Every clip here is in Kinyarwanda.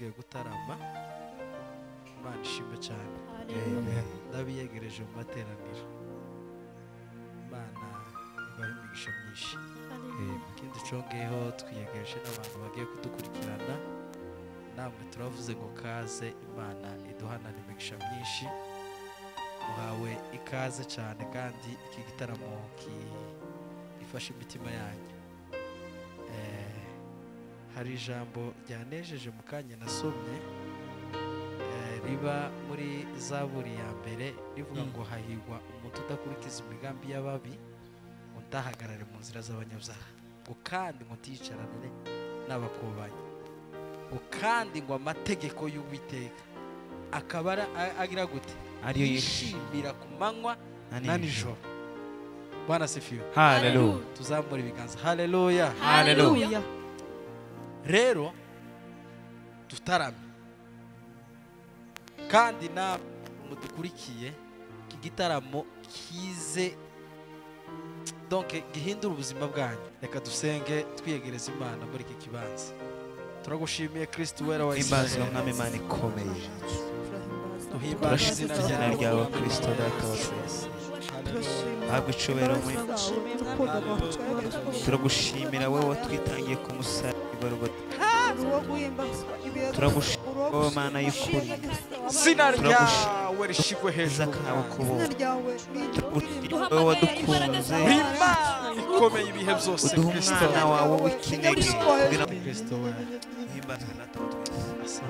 tugiye gutarama Imana ishimwe cyane ndabiyegereje mu materaniro Imana ibahe imigisha myinshi ikindi congeyeho twiyegereje n'abantu bagiye kudukurikirana namwe turavuze ngo kaze Imana iduhanane imigisha myinshi muhawe ikaze cyane kandi iki gitaramo gifasha imitima yanyu hari ijambo ryanejeje mu kanya nasomye riba muri Zaburi ya mbere rivuga ngo hahirwa umuntu udakurikiza imigambi y'ababi ngo ntahagarare mu nzira z'abanyabyaha ngo kandi ngo ntiyicarane n'abakobanyi ngo kandi ngo amategeko y'Uwiteka akaba agira gute ariyo yishimira ku manywa na nijoro. Bwana sifiwe. Haleluya. Tuzamura ibiganza. Haleluya. Haleluya. Rero tutarame kandi na mudukurikiye iki gitaramo kize donc gihindura ubuzima bwanyu. Reka dusenge twiyegereza Imana muri iki kibanza. Turagushimiye Kristo wera wa Israel mwami Imana ikomeye. Tuhimbaza izina ryawe Kristo data wa twese. Habwa icubahiro muri turagushimira wowe watwitangiye ku musaraba turagushimira Mana y'ukuri izina ryawe rishigwe hejuru kawe kubo wowe wadukunze ikomeye ibihe byose Kristo umwana wawe w'ikinege kugira Kristo we himbazwe na twese.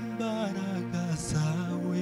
Imbaraga zawe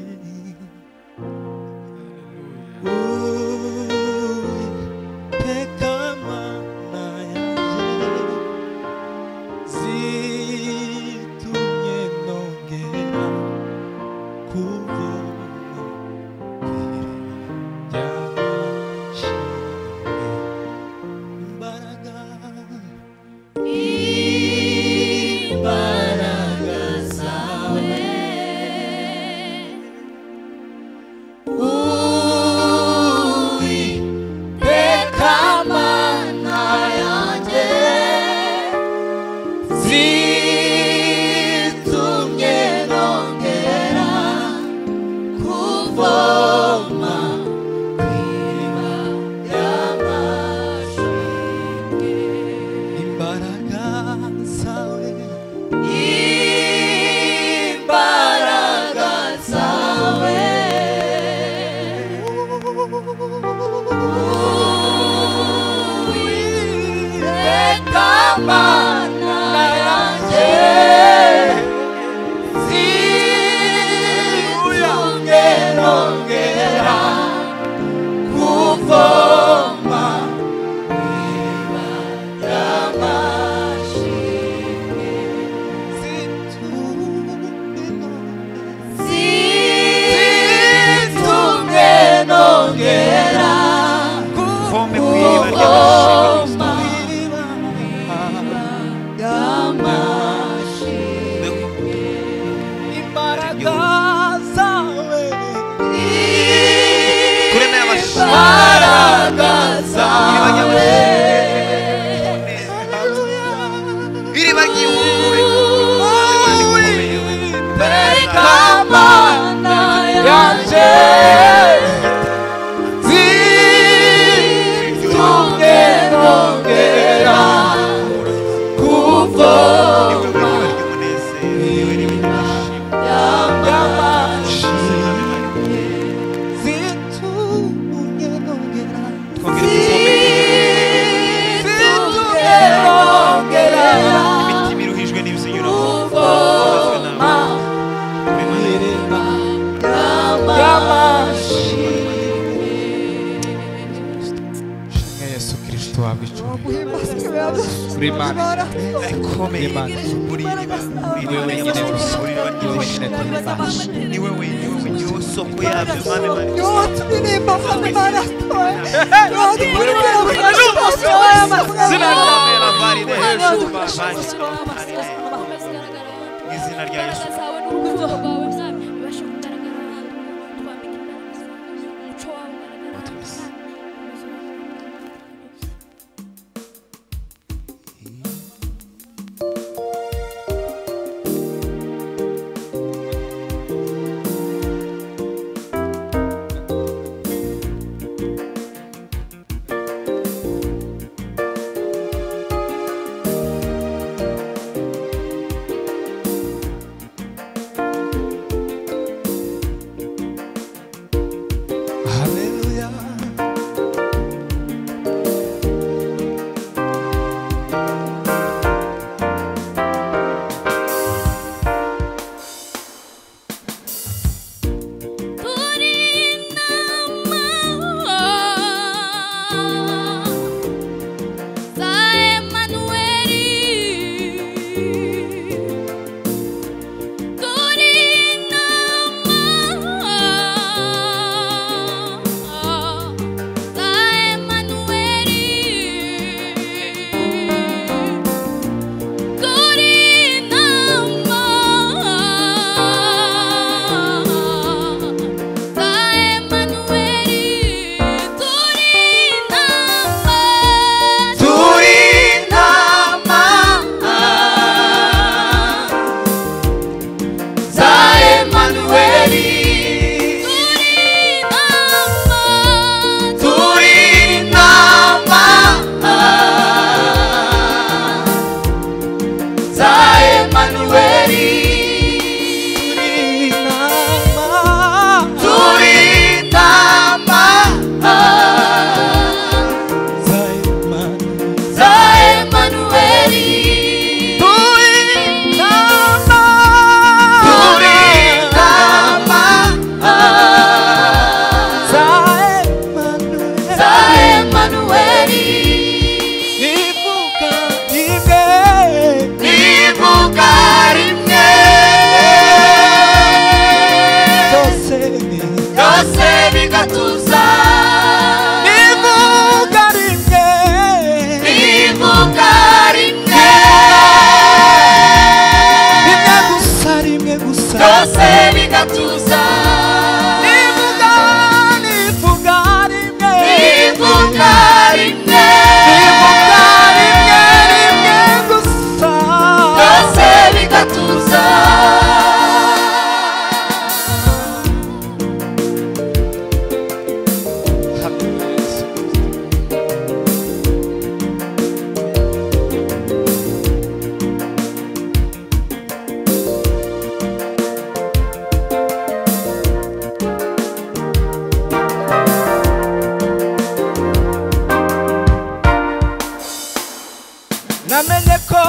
namenye ko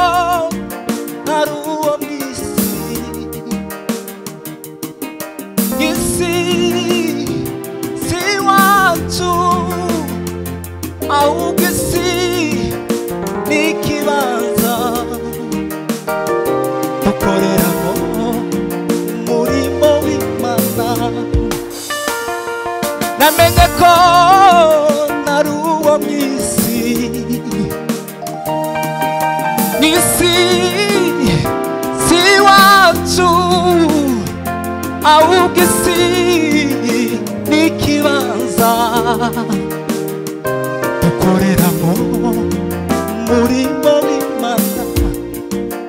ntari uwo mw'isi isi si iwacu ahubwo isi ni ikibanza dukoreramo umurimo w'Imana namenye ko ntari uwo mw'isi isi si iwacu ahubwo isi ni ikibanza dukoreramo umurimo w'Imana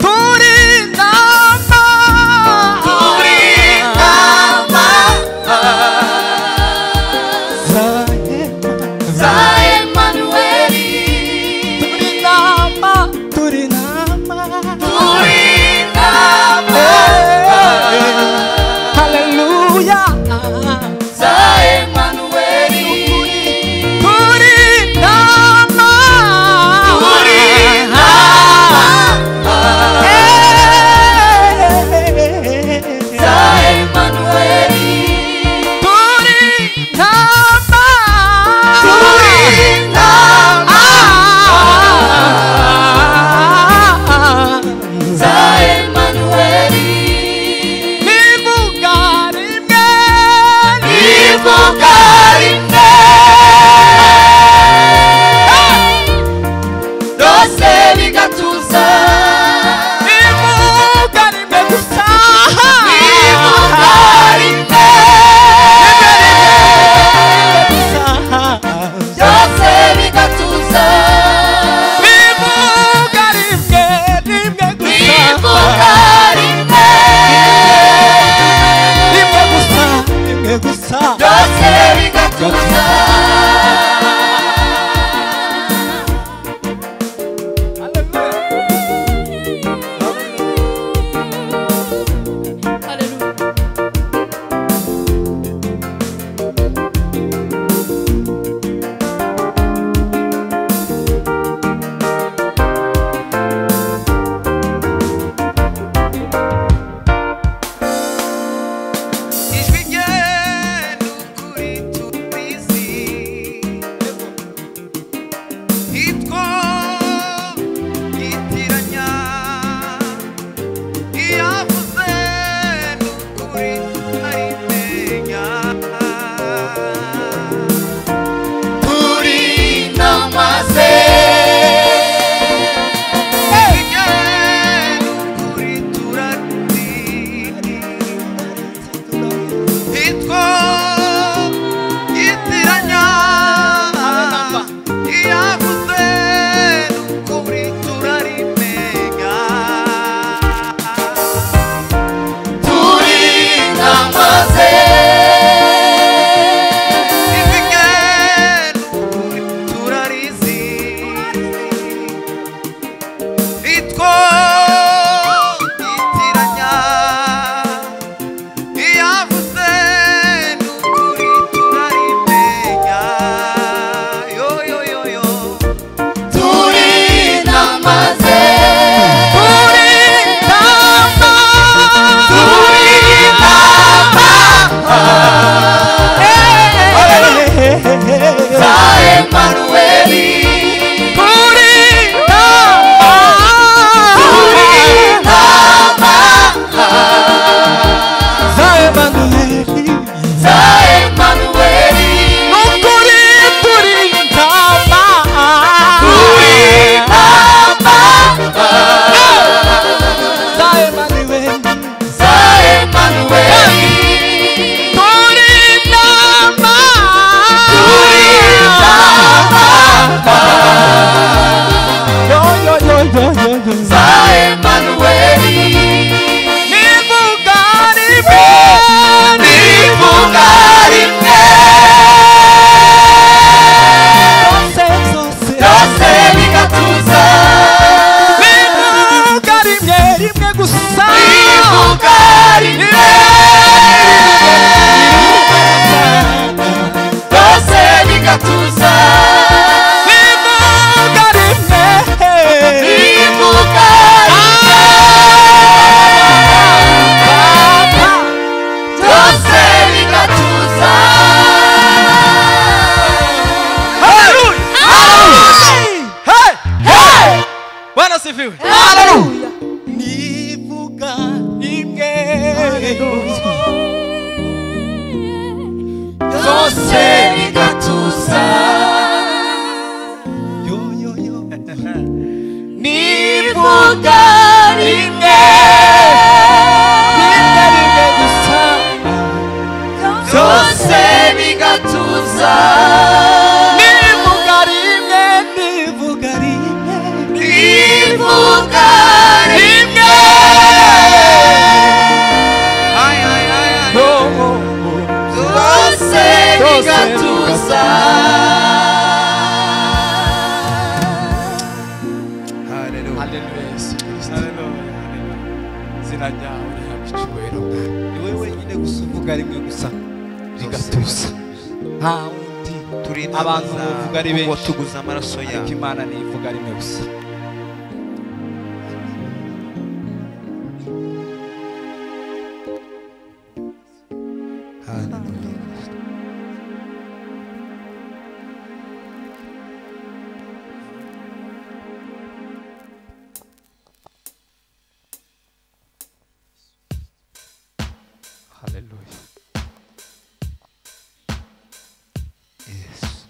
turi intama za Emanueli turi intama haleluya za Emanueli turi intama za Emanueli turi intama za Emanueli nivuga rimwe byose bigatuza nivuga rimwe gusa byose bigatuza nivuga rimwe gusa byose bigatuza Tusa, asifiwe. Haleluya. nivuga rimwe Byose bigatuza. yo yo yo Nivuga rimwe. rimwe gusa Byose bigatuza. nivuga rimwe nivuga rimwe Nivuga rimwe. Byose bigatuza. Haleluya. Haleluya Yesu Kristo izina ryawe rihabwa icyubahiro ni wowe wenyine gusa uvuga rimwe gusa bigatuza nta wundi Turinda abantu bavuga ari benshi tuguza amaraso ariko yawe. Imana nivuga rimwe gusa Haleluya. Yes.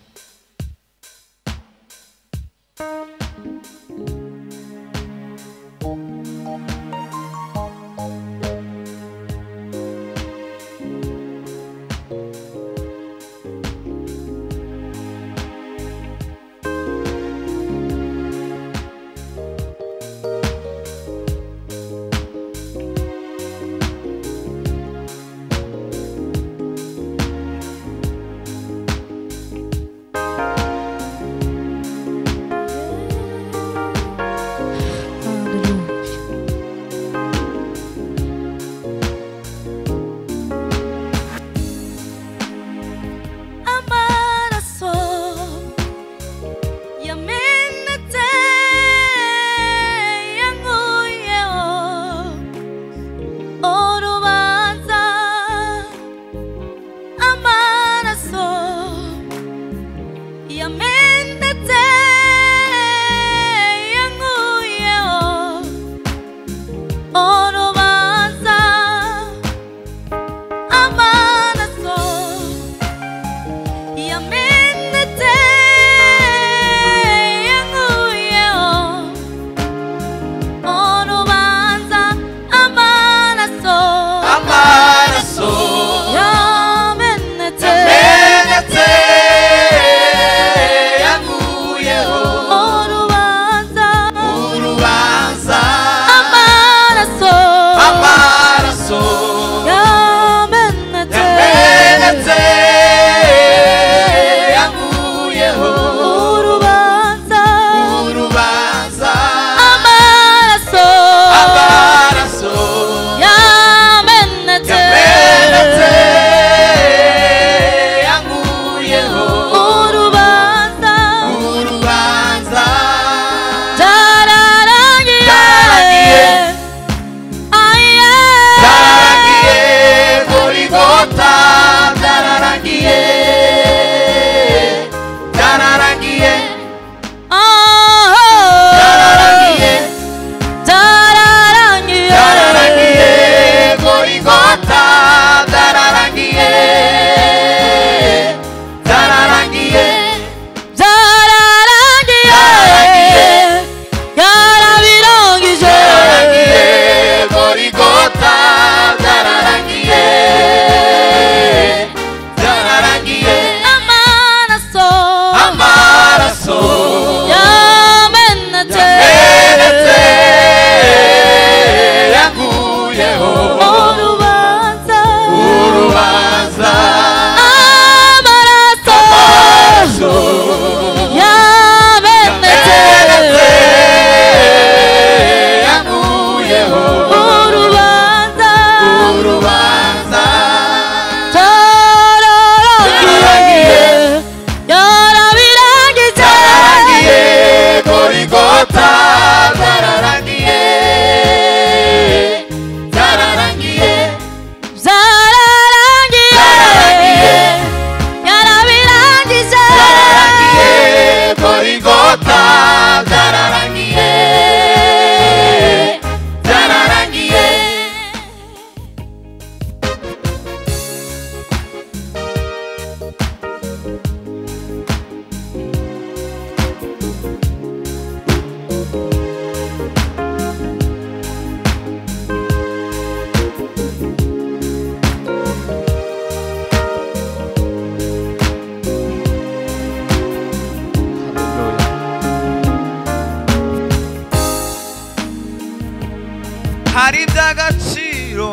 hari iby'agaciro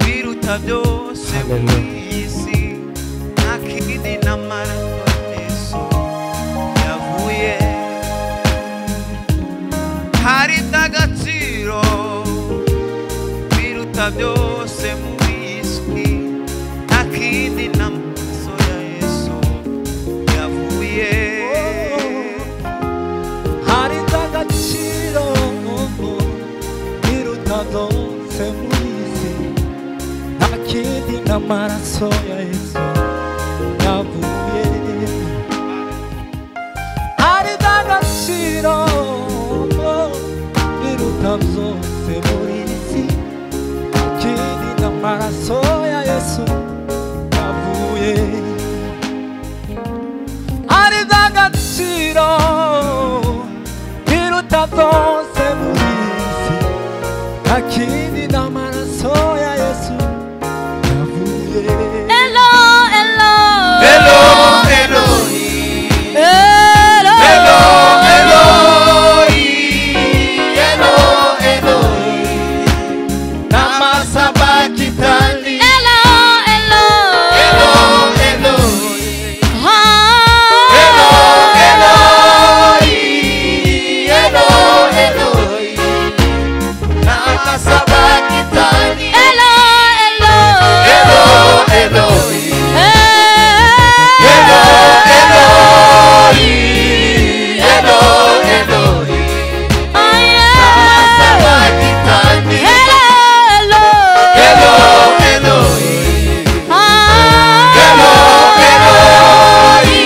biruta byose muri iyi si nta kindi n'amaraso Yesu yavuye hari iby'agaciro biruta byose muri iyi si nta kindi n'amaraso ya Yesu yavuye hari iby'agaciro biruta byose muri iyi si nta kindi n'amaraso ya Yesu yavuye hari iby'agaciro biruta byose muri iyi si nta kindi n'amaraso ya Yesu yavuye hari iby'agaciro biruta byose muri iyi si nta kindi n'amaraso ya Yesu yavuye Elo, elo. Elo, Elohi. Elo. Elo, Elohi. Elo, Elohi. Nama sabakitani. Elo, elo. Elo, Elohi. Ah. Elo, Elohi. Elo, Elohi. Nama sabakitani. Elo, elo. Elo, Elohi. Eh. Elo, Elohi. Elo, Elohi. Ah, yeah. Sabakitani. Elo, elo. Elo, Elohi. Ah. Elo, Elohi.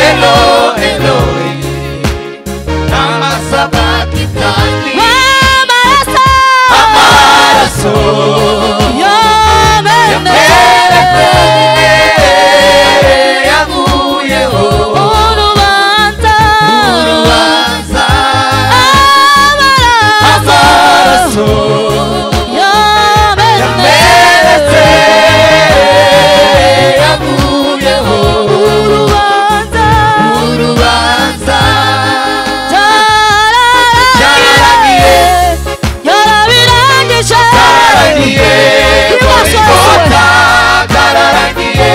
Elo, Elohi. Nama sabakitani. Wamaraso. Amaraso. Yamenese. Yavuyeho. Urubanza. Urubanza. Amaraso. Amaraso. Yamenese. Yavuyeho. Urubanza. Urubanza. Yararagiye. Yarabirangije. Zararagiye. Golgotha. Zararagiye.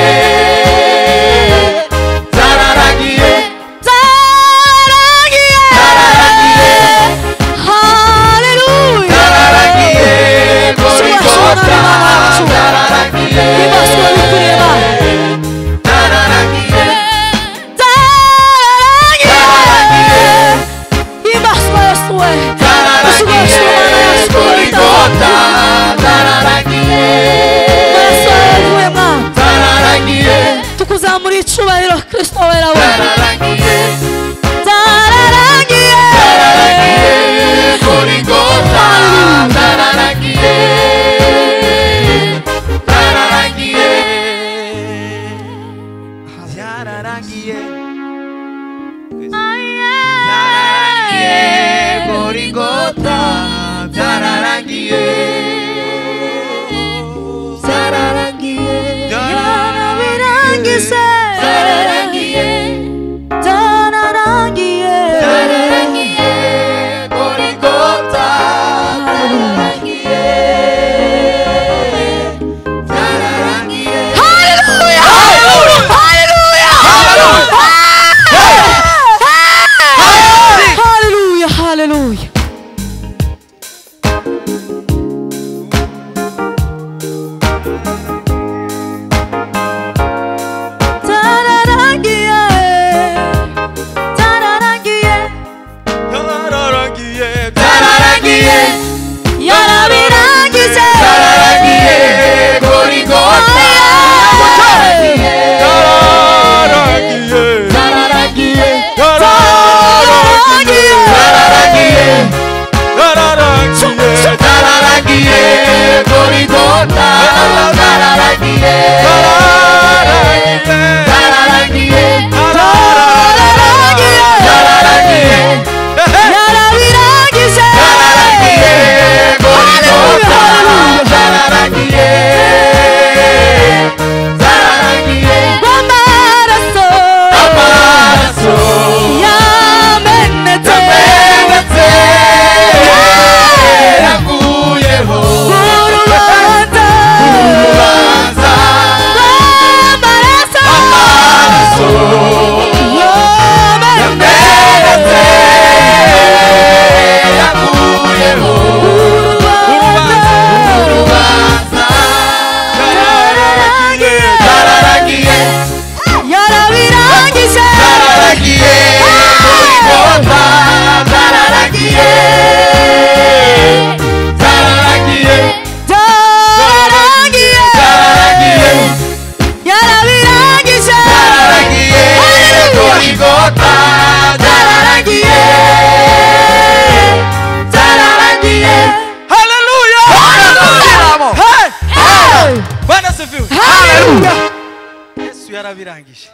Zararagiye. Zararagiye. Hallelujah. Zararagiye. Golgotha. Zararagiye. Ibaswe bikureba. Zararagiye. Zararagiye. Ibaswe Yesuwe. Zararagiye. Golgotha. Zararagiye. Maraso yavuye mwa. Zararagiye. Tukuzamura icubahiro Kristo wera we. Zararagiye. Zararagiye. Golgotha. Zararagiye. Zararagiye. Zararagiye. Zararagiye. Golgotha. Zararagiye. Zararagiye. Yarabirangise. Zararagiye. Zararagiye. Zararagiye. Golgotha. Zararagiye. Zararagiye. Hallelujah. Hallelujah. Hallelujah. Hallelujah. Zararagiye. Zararagiye. Zararagiye. Zararagiye. Yarabirangije. Zararagiye. Golgotha. Zararagiye. Zararagiye. Zararagiye. Zararagiye. yarabirangije.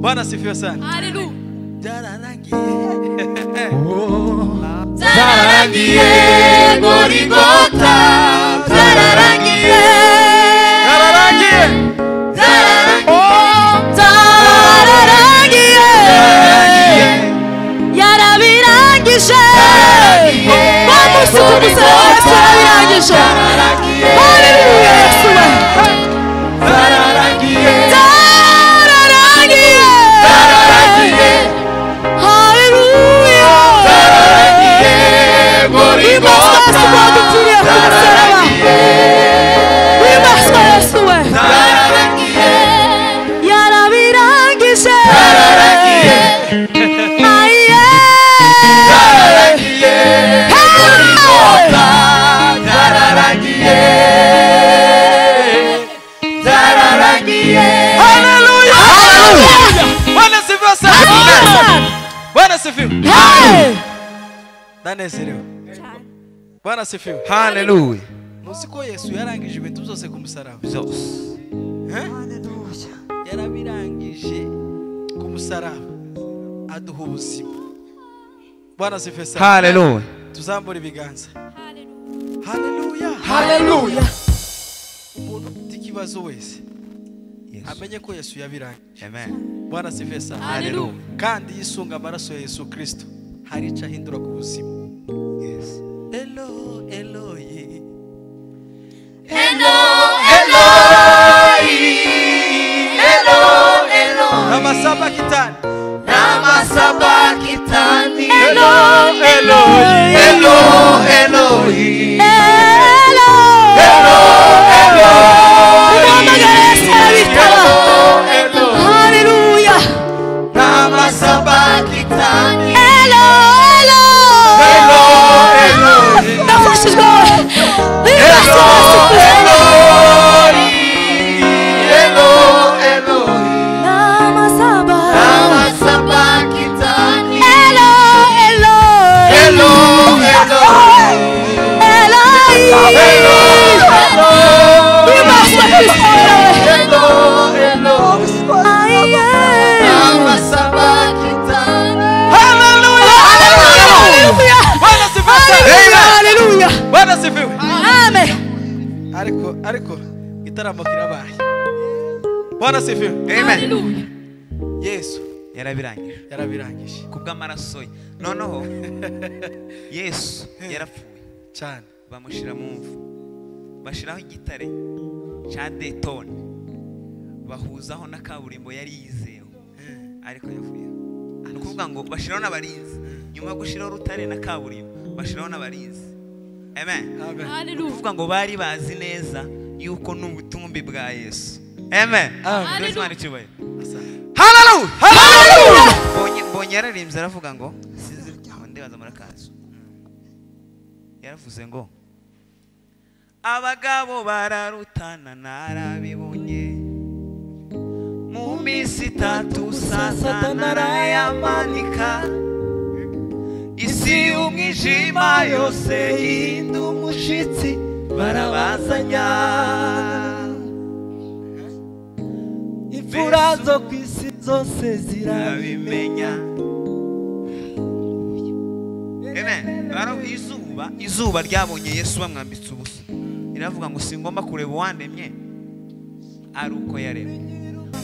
Bwana sifiwe sana. Hallelujah. Byararangiye. Zararangiye Golgotha. Zararangiye. Byararangiye. Zararangiye. Yarabirangije. Bamusukuza yarabirangije. Hallelujah Yesu we. Zararangiye. Zararangiye. Hallelujah. Zararangiye. Golgotha. Zararangiye. Yesu we. Zararangiye. Yarabirangije. Zararangiye. Aye. Zararangiye. Golgotha. Zararangiye. Zararangiye. Hallelujah. Hallelujah. Bwana sifiwe sana. Bwana sifiwe. Hey. Ndanezerewe. Bwana sifiwe. Hallelujah. Muzi ko Yesu yarangije ibintu byose ku musaraba. Zose. Yarabirangije ku musaraba aduha ubuzima. Bwana sifiwe sana. Hallelujah. Tuzambura ibiganza. Hallelujah. Hallelujah. Umuntu ufite ikibazo wese Yes. amenye ko Yesu yabirangije. Amen. Bwana sifiwe sana. Hallelujah. Kandi yisunga amaraso ya Yesu Kristo hari icyo ahindura ku buzima. Yes. Elo Eloi. Hello. Namasaba kitani. Namasabakitani. Hello. Eloi. Elo Eloi. Hello. Namagara sabitaba. Hallelujah. Namasabakitani. Hello. Elo Eloi. Ndafashijwe. Elo Eloi. Elo Eloi. Namasaba. Namasabakitani. Hello. Elo Eloi. Eloi. We must work this out. Elo Eloi. Namasabakitani. Hallelujah. Bwana sifiwe sana. Hallelujah. Bwana sifiwe. Amen. Ariko igitaramo kirabaye. Bwana sifiwe. Amen. Hallelujah. Yesu Yarabirangije yarabirangije kubw'amaraso ye. Noneho Yesu yarapfuye. cyane. Bamushira mu mvu. Bashiraho igitare cya Dayton. Bahuzaho na kaburimbo yari yizewe. Ariko yavuye. Ni ukuvuga ngo bashiraho n'abarinzi. Nyuma yo gushiraho rutare na kaburimbo bashiraho n'abarinzi. Amen. Amen. Hallelujah. Kuvuga ngo bari bazi neza yuko n'ubutumbi bwa Yesu. Amen. Amen. Praise God icyubahiro. Asante. Hallelujah. Hallelujah. Bonye yararimbye aravuga ngo sinzi aho ndibaza muri akazu. Yaravuze ngo abagabo bararutana narabibonye mu minsi 3 Satana arayamanika isi umwijima yose hinda umushitsi barabazanya imfura zo ku isi zose zirabimenya. Amen. Izuba ryabonye Yesu bamwambitse ubusa. Iravuga ngo singomba kureba uwandemye ari uko yaremye.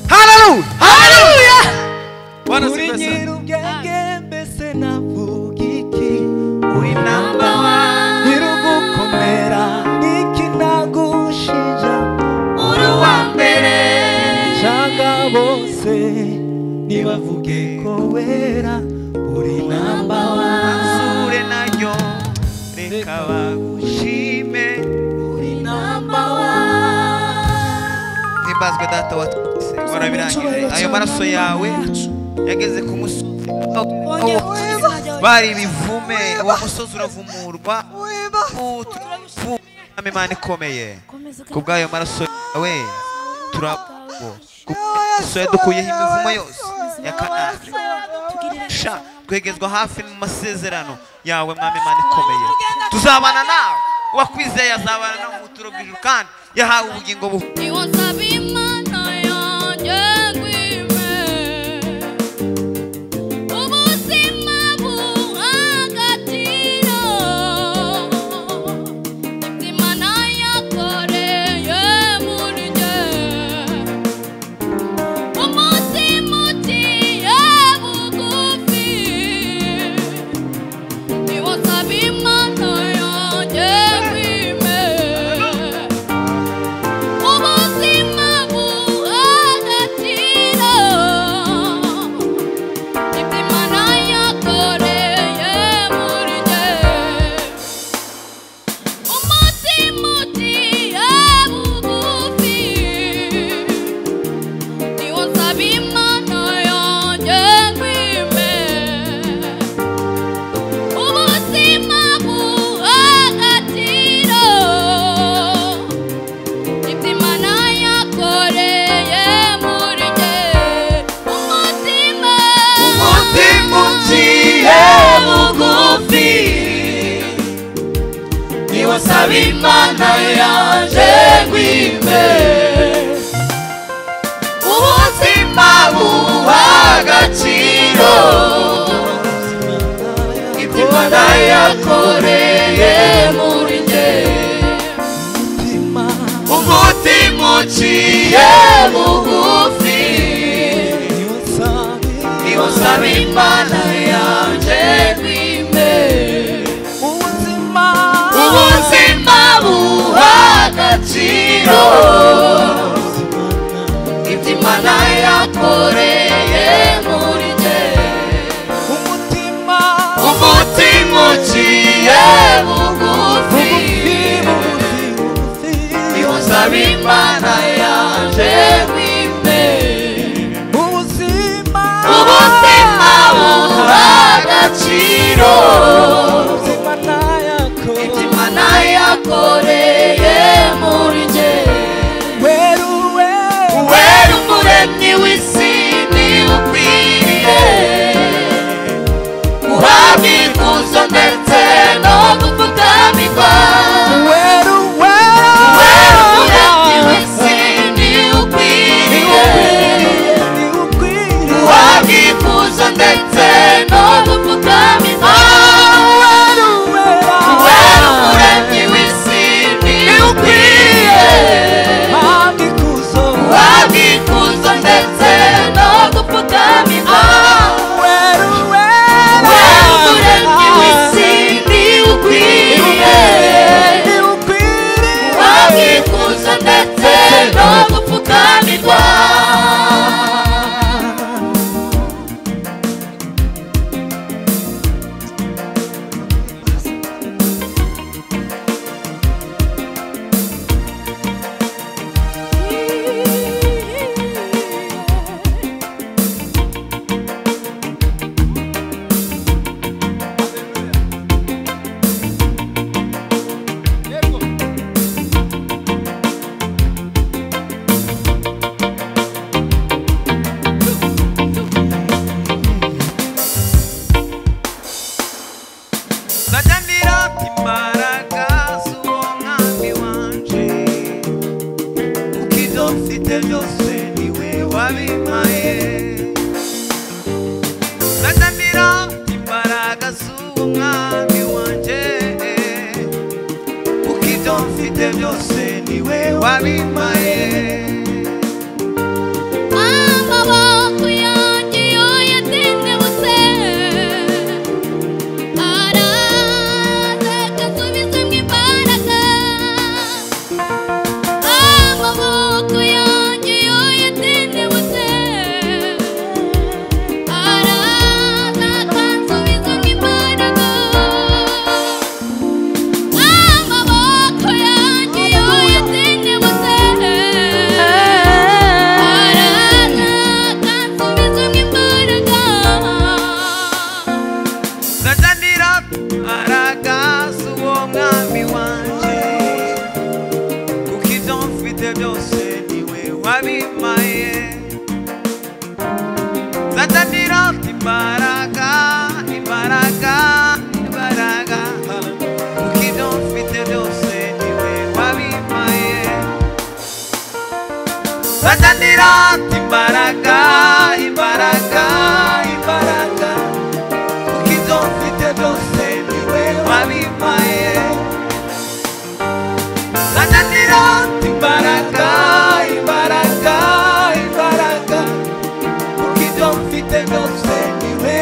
Hallelujah. Hallelujah. Bwana Uri sifiwe sana. nyir'ubwenge mbese navuga iki? Uri number one. Nyir'ugukomera niki nagushinja? Uri uwa mbere. Shaka bose nibavuge ko wera uri number one. Azure nayo reka bagushime. Uri number one. Himbazwe data wa twese warabirangije. Ayo maraso yawe yageze ku musozi. Bari bivume uwo musozi uravumurwa. Imana ikomeye. Kubw'ayo maraso yawe turabo. Kubw'ayo dukuyeho imivumo yose ya Kanani. Sha twegezwa hafi mu masezerano yawe mwami Imana ikomeye. Tuzabana nawe. Uwakwizeye azabana nawe mu buturo bw'ijuru kandi yahawe ubugingo buhoraho. You want to be man, I usaba imana yaje ngwime ubuzima buha agaciro ibyo imana yakoreye muri njye umutima uciye bugufi niwo usaba imana yaje ngwime ubuzima buha agaciro ibyo imana yakoreye muri njye umutima uciye bugufi niwo usaba imana yaje ngwime ubuzima buha agaciro ibyo imana yakoreye muri njye wera umuremyi w'isi ni ukwiriye guhabwa ikuzo ndetse no gupfukamirwa wera umuremyi w'isi ni ukwiriye guhabwa ikuzo ndetse no gupfukamirwa wera umuremyi w'isi ni ukwiriye guhabwa ikuzo ndetse no gupfukamirwa wera umuremyi w'isi ni ukwiriye guhabwa ikuzo ndetse no gupfukamirwa Sajyanira imbaraga z'uwo mwami wanje kuko ibyo mfite byose niwe wabimpaye Sajyanira imbaraga z'uwo mwami wanje kuko ibyo mfite byose niwe wabimpaye amaboko yanjye yo yatendebutse araza agasubizamo imbaraga amaboko yanjye yo yatendebutse araza akansubizamo imbaraga amaboko yanjye yo yatendebutse Sajyanira imbaraga z'uwo mwami wanje kuko ibyo mfite byose niwe wabimpaye Sajyanira imbaraga kuko ibyo mfite byose niwe wabimpaye Sajyanira imbaraga kuko ibyo mfite byose niwe wabimpaye Sajyanira imbaraga kuko ibyo mfite byose niwe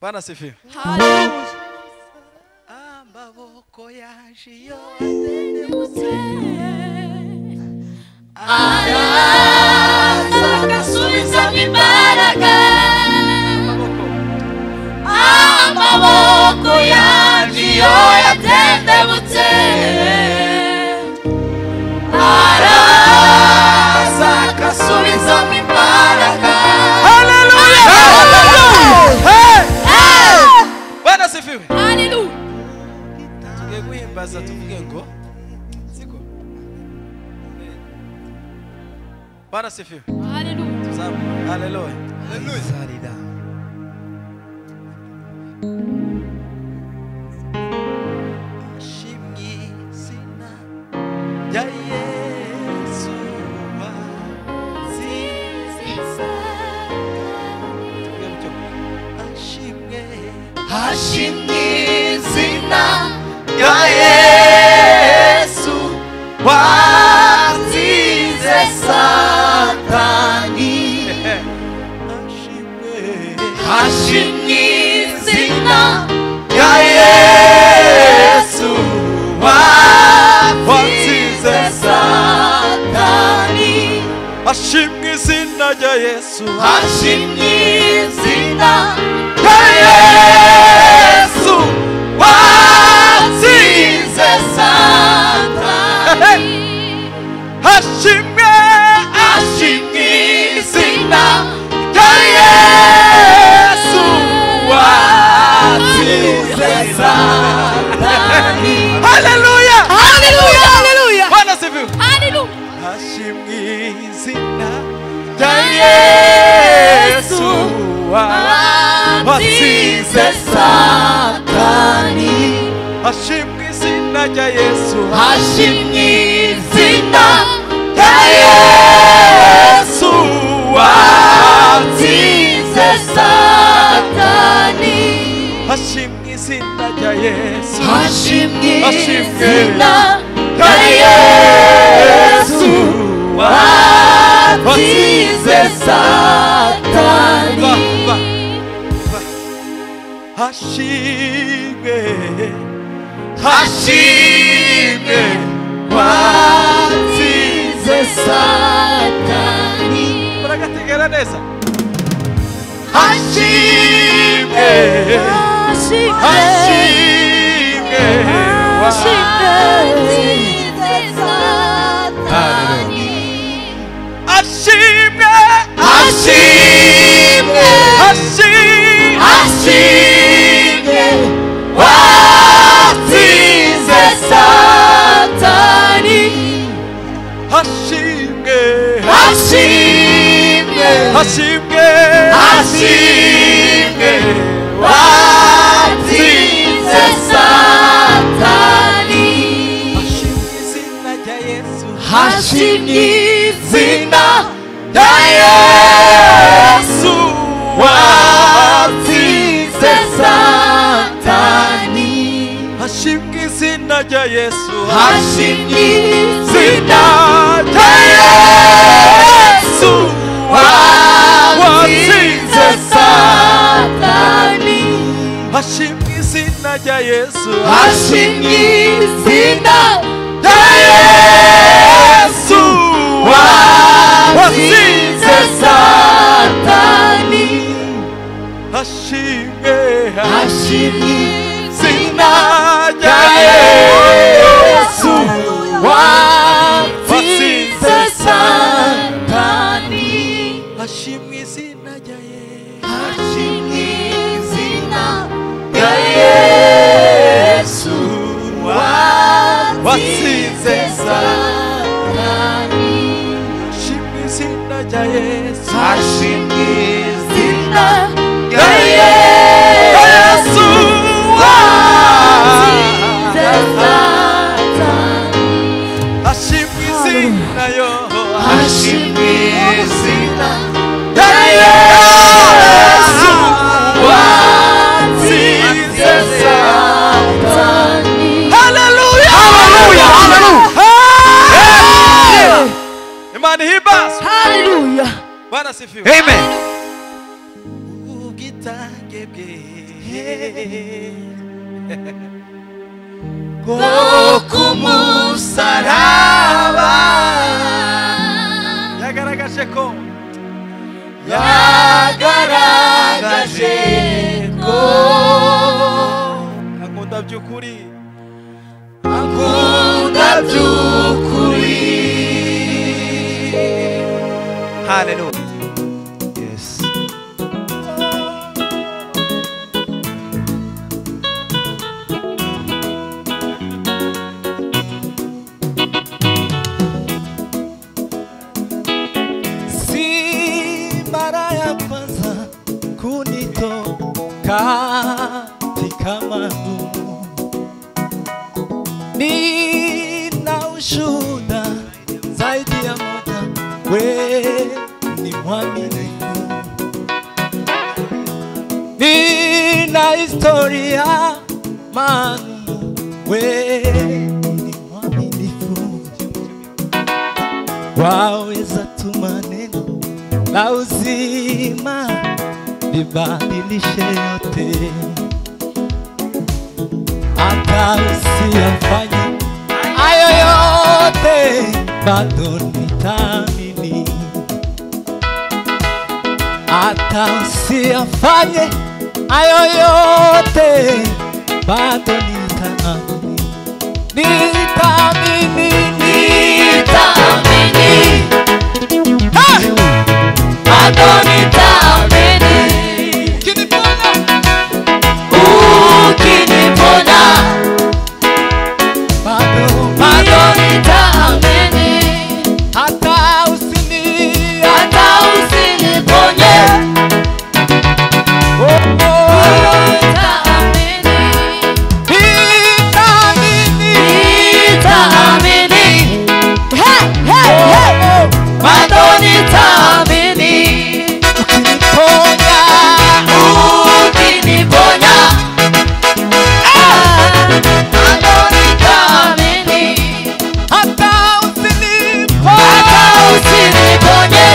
Bwana sifiwe. Hallelujah. Amaboko yaje yo araza agasubiza imbaraga amaboko yanjye iyo yatendebutse araza agasubiza imbaraga. Bwana sifiwe. Hallelujah. Tugiye guhimbaza tuvuge ngo siko. Bwana sifiwe. Hallelujah. Tuzamu. Haleluya. Sarida. Ashimye izina rya Yesu Ashimye izina rya Yesu watsinze Satani. Ashimye izina rya Yesu watsinze Satani. Ashimye izina rya Yesu. Ashimye izina rya Yesu watsinze Satani. Ashimye izina rya Yesu watsinze Satani. Haleluya. Hallelujah. Hallelujah. Bwana sifiwe. Hallelujah. Ashimye izina rya Yesu watsinze Satani. Ashimye izina rya Yesu. Ashimye izina rya Yesu watsinze Satani. Ashimye izina rya Yesu. Ashimye Ashimye izina rya Yesu watsinze Satani. Ashimye Ashimye watsinze Satani. muragategera neza. Ashimye Ashimye watsinze Satani. Ashimye Ashimye Ashimye watsinze Satani. Ashimye Ashimye Ashimye watsinze Satani. Ashimye izina rya Yesu. Ashimye izina rya Yesu watsinze Satani. Ashimye izina rya Yesu. Ashimye izina rya Yesu watsinze Satani. Ashimye izina rya Yesu. Ashimye izina rya Yesu watsinze Satani. Ashimye Ashimye izina rya rya Yesu. Yesu watsinze Satani. Ashimye izina rya Yesu. Ashimye izina rya Yesu watsinze Satani. Ashimye izina rya Yesu. Ashimye izina rya Yesu watsinze Satani. bwanjye bwe bwo kumusaraba yagaragaje ko yagaragaje ko akunda by'ukuri akunda by'ukuri. haleluya. Yes. Si mara ya kwanza kunitoka katika magumu, nina ushuhuda zaidi ya moja, wewe ni mwaminifu. Nina historia maalum, wewe ni mwaminifu. Waweza tuma neno la uzima libadilishe yote, hata usiyafanye hayo yote, bado nitaamini. Hata usiyafanye hayo yote, bado nitaamini. Nitaamini, Nitaamini, hey! bado nitaamini. Ukiniponya, Ukiniponya, bado bado nitaamini. hata Hata usiniponye, oh, bado oh. nitaamini. Nitaamini, Nitaamini, hey, hey, hey. bado nitaamini. Ukiniponya, Ukiniponya, bado nitaamini. hata Hata usiniponye,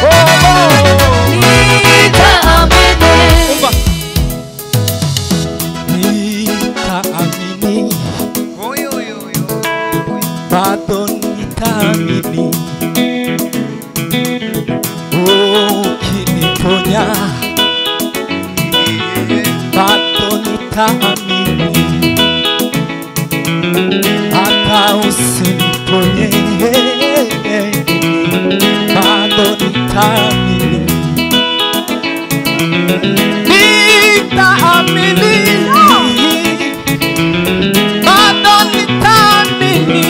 oh, oh. nitaamini. Nitaamini, Oyo, oyo, oyo, oyo. bado nitaamini. Ukiniponya, bado nitaamini. Hata usiniponye, bado nitaamini. Nitaamini, bado nitaamini.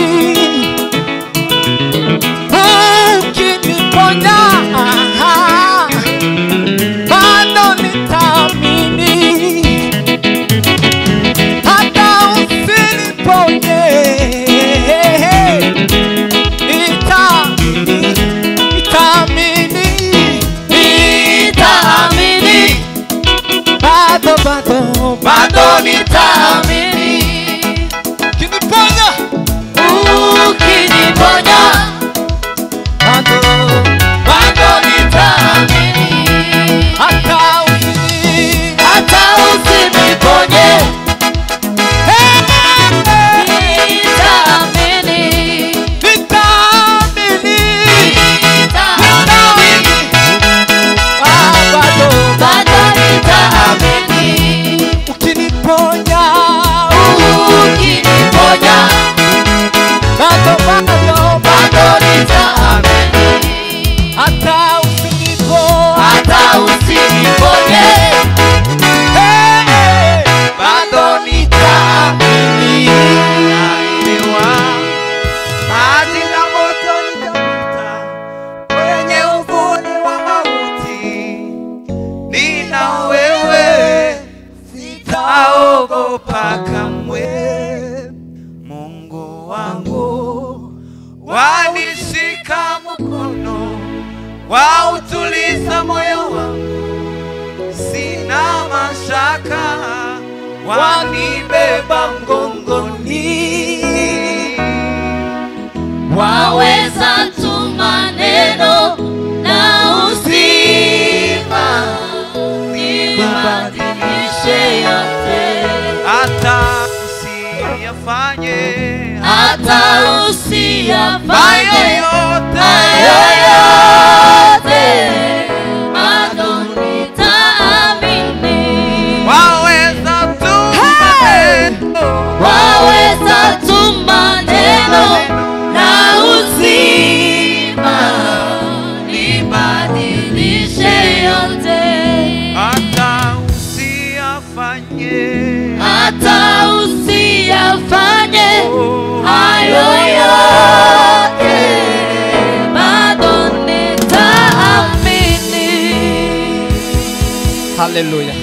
Ukiniponya, bado nitaamini. Hata usiniponye, nitaamini, nitaamini. Nitaamini, Bado, bado, bado nitaamini. ukiniponya, Ukiniponya, bado, bado nitaamini. hata Hata usiniponye, nitaamini. nitaamini. Nitaamini, Bado, bado nitaamini. ukiniponya, Ukiniponya, bado, bado, bado nitaamini. hata Hata usiniponye, bado nitaamini. Aiwa, maji na moto nitapita kwenye uvuli wa mauti, nina wewe, sitaogopa kamwe. Mungu wangu wanishika mkono, wautuliza moyo wangu, sina mashaka, wanibeba mgongoni. Waweza tuma neno na uzima, nibadilishe yote. hata usiyafanye Hata usiyafanye yote hayo yote, bado nitaamini. waweza tu maneno Waweza tu maneno na uzima, nibadilishe yote. hata usiyafanye Hata usiyafanye hayo yote, bado nitaamini. Haleluya.